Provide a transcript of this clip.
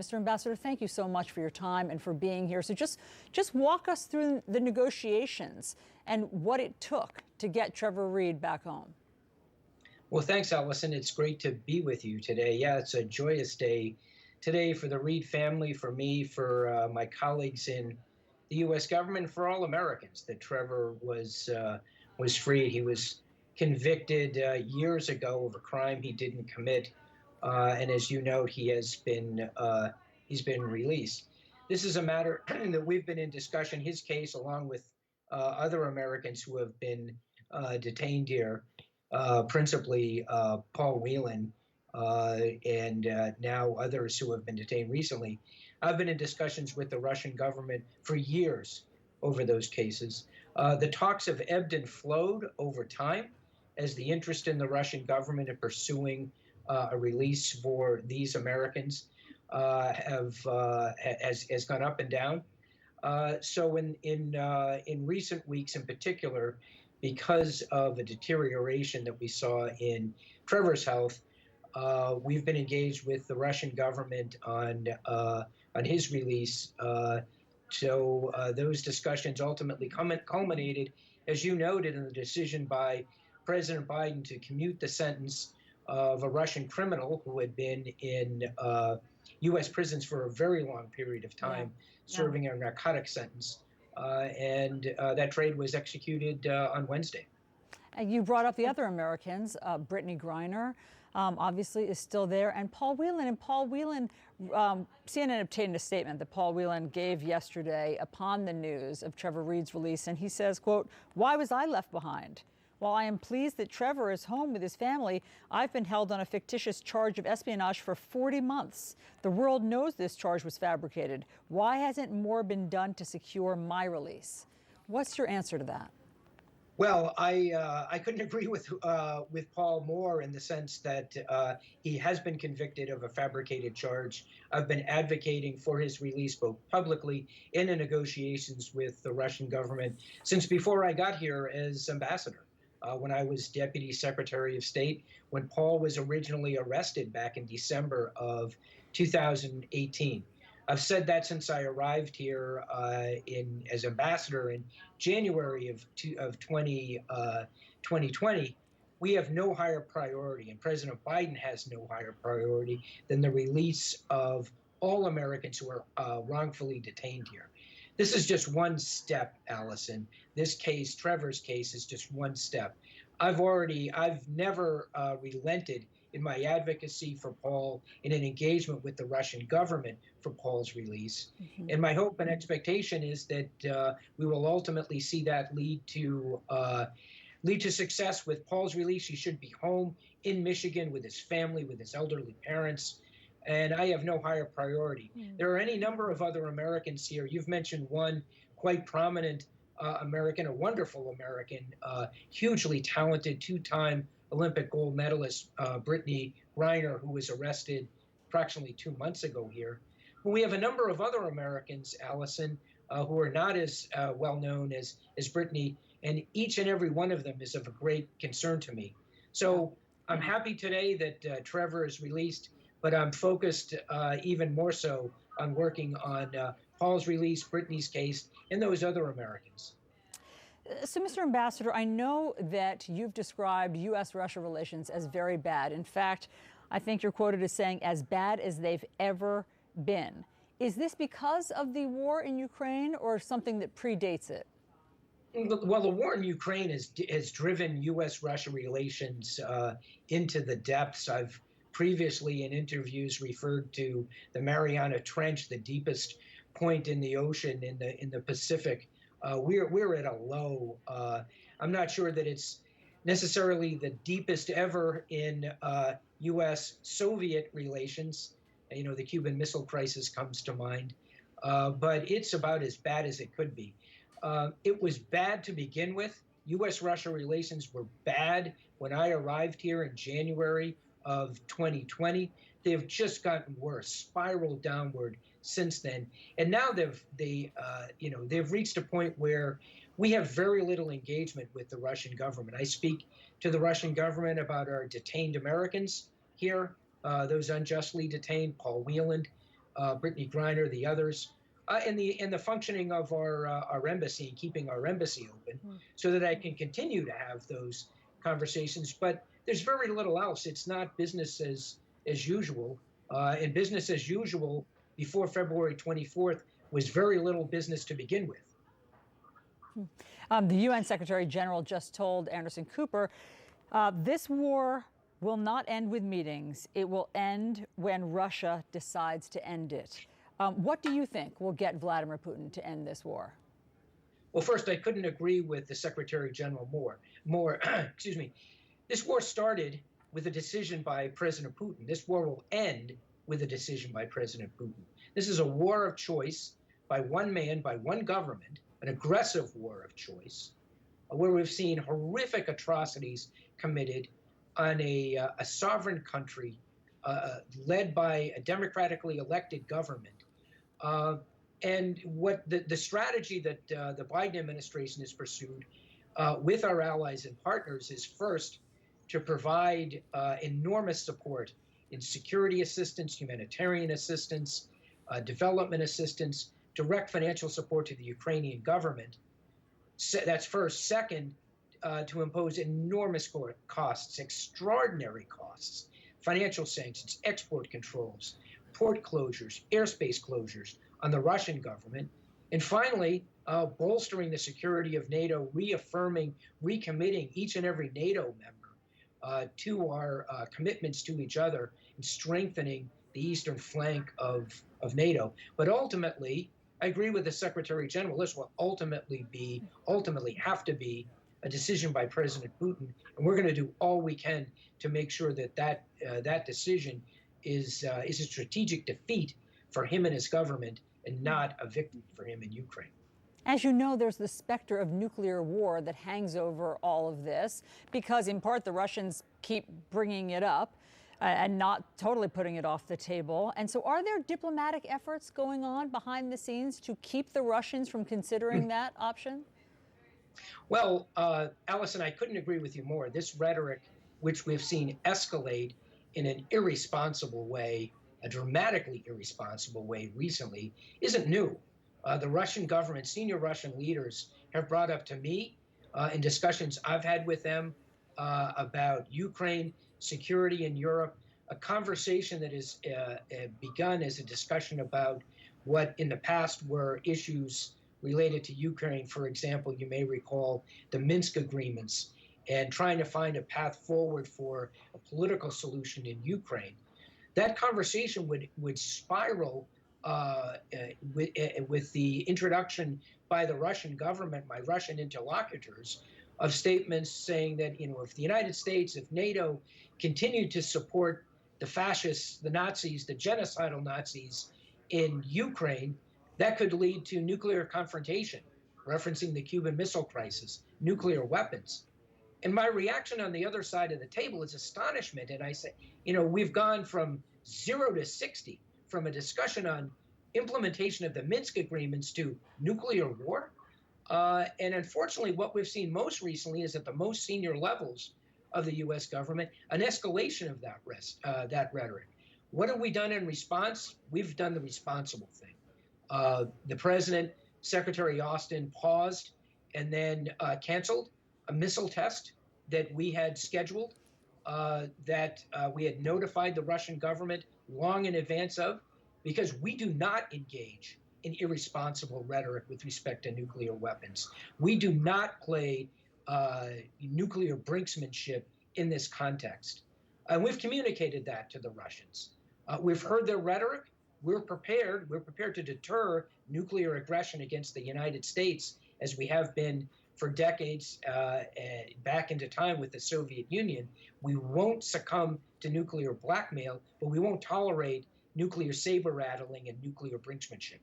Mr. Ambassador, thank you so much for your time and for being here. So just walk us through the negotiations and what it took to get Trevor Reed back home. Well, thanks, Allison. It's great to be with you today. Yeah, it's a joyous day today for the Reed family, for me, for my colleagues in the U.S. government, for all Americans. That Trevor was freed. He was convicted years ago of a crime he didn't commit, and as you note, he's been released. This is a matter that we've been in discussion. His case, along with other Americans who have been detained here, principally Paul Whelan, and now others who have been detained recently. I've been in discussions with the Russian government for years over those cases. The talks have ebbed and flowed over time as the interest in the Russian government in pursuing a release for these Americans has gone up and down. So in recent weeks, in particular, because of a deterioration that we saw in Trevor's health, we've been engaged with the Russian government on his release. So those discussions ultimately culminated, as you noted, in the decision by President Biden to commute the sentence of a Russian criminal who had been in U.S. prisons for a very long period of time, serving a narcotic sentence. And that trade was executed on Wednesday. You brought up the other Americans. Brittany Griner, obviously, is still there, and Paul Whelan. And Paul Whelan, CNN obtained a statement that Paul Whelan gave yesterday upon the news of Trevor Reed's release, and he says, quote, "Why was I left behind? While I am pleased that Trevor is home with his family, I've been held on a fictitious charge of espionage for 40 months. The world knows this charge was fabricated. Why hasn't more been done to secure my release?" What's your answer to that? Well, I couldn't agree with Paul more in the sense that he has been convicted of a fabricated charge. I've been advocating for his release both publicly and in negotiations with the Russian government since before I got here as ambassador. When I was Deputy Secretary of State, when Paul was originally arrested back in December of 2018. I've said that since I arrived here as ambassador in January of 2020. We have no higher priority, and President Biden has no higher priority than the release of all Americans who are wrongfully detained here. This is just one step, Allison. This case, Trevor's case, is just one step. I've never relented in my advocacy for Paul in an engagement with the Russian government for Paul's release. Mm-hmm. And my hope and expectation is that we will ultimately see that lead to success with Paul's release. He should be home in Michigan with his family, with his elderly parents. And I have no higher priority. There are any number of other Americans here. You've mentioned one quite prominent American, a wonderful American, hugely talented, two-time Olympic gold medalist, Brittany Griner, who was arrested approximately 2 months ago here. But we have a number of other Americans, Allison, who are not as well known as Brittany, and each and every one of them is of a great concern to me. So I'm happy today that Trevor is released, but I'm focused even more so on working on Paul's release, Brittany's case, and those other Americans. So, Mr. Ambassador, I know that you've described U.S.-Russia relations as very bad. In fact, I think you're quoted as saying as bad as they've ever been. Is this because of the war in Ukraine or something that predates it? Well, the war in Ukraine has driven U.S.-Russia relations into the depths. I've previously in interviews referred to the Mariana Trench, the deepest point in the ocean in the Pacific. We're at a low. I'm not sure that it's necessarily the deepest ever in U.S.-Soviet relations. You know, the Cuban Missile Crisis comes to mind, but it's about as bad as it could be. It was bad to begin with. U.S.-Russia relations were bad when I arrived here in January of 2020. They've just gotten worse, spiraled downward since then. And now they've reached a point where we have very little engagement with the Russian government. I speak to the Russian government about our detained Americans here, those unjustly detained, Paul Whelan, Brittany Griner, the others, and the functioning of our embassy and keeping our embassy open, so that I can continue to have those conversations. But there's very little else. It's not business as usual. And business as usual before February 24th was very little business to begin with. The UN Secretary General just told Anderson Cooper, this war will not end with meetings. It will end when Russia decides to end it. What do you think will get Vladimir Putin to end this war? Well, first, I couldn't agree with the Secretary General more. Excuse me. This war started with a decision by President Putin. This war will end with a decision by President Putin. This is a war of choice by one man, by one government, an aggressive war of choice, where we've seen horrific atrocities committed on a sovereign country led by a democratically elected government. And what the strategy that the Biden administration has pursued with our allies and partners is first to provide enormous support in security assistance, humanitarian assistance, development assistance, direct financial support to the Ukrainian government. That's first. Second, to impose enormous costs, extraordinary costs, financial sanctions, export controls, port closures, airspace closures on the Russian government. And finally, bolstering the security of NATO, reaffirming, recommitting each and every NATO member to our commitments to each other, and strengthening the eastern flank of NATO. But ultimately, I agree with the Secretary General, this will ultimately have to be a decision by President Putin, and we're going to do all we can to make sure that that decision is a strategic defeat for him and his government, and not a victory for him in Ukraine. As you know, there's the specter of nuclear war that hangs over all of this, because in part the Russians keep bringing it up and not totally putting it off the table. And so are there diplomatic efforts going on behind the scenes to keep the Russians from considering that option? Well, Allison, I couldn't agree with you more. This rhetoric, which we've seen escalate in an irresponsible way, a dramatically irresponsible way recently, isn't new. The Russian government, senior Russian leaders have brought up to me in discussions I've had with them about Ukraine, security in Europe, a conversation that has begun as a discussion about what in the past were issues related to Ukraine. For example, you may recall the Minsk agreements and trying to find a path forward for a political solution in Ukraine. That conversation would spiral with the introduction by the Russian government, by Russian interlocutors, of statements saying that, if the United States, if NATO continued to support the fascists, the Nazis, the genocidal Nazis in Ukraine, that could lead to nuclear confrontation, referencing the Cuban Missile Crisis, nuclear weapons. And my reaction on the other side of the table is astonishment. And I say, we've gone from 0 to 60, from a discussion on implementation of the Minsk agreements to nuclear war. And unfortunately, what we've seen most recently is at the most senior levels of the U.S. government, an escalation of that rhetoric. What have we done in response? We've done the responsible thing. The president, Secretary Austin, paused and then canceled a missile test that we had scheduled, that we had notified the Russian government long in advance of, because we do not engage in irresponsible rhetoric with respect to nuclear weapons. We do not play nuclear brinksmanship in this context. And we've communicated that to the Russians. We've heard their rhetoric. We're prepared to deter nuclear aggression against the United States, as we have been for decades back into time with the Soviet Union. We won't succumb to nuclear blackmail, but we won't tolerate nuclear saber rattling and nuclear brinksmanship.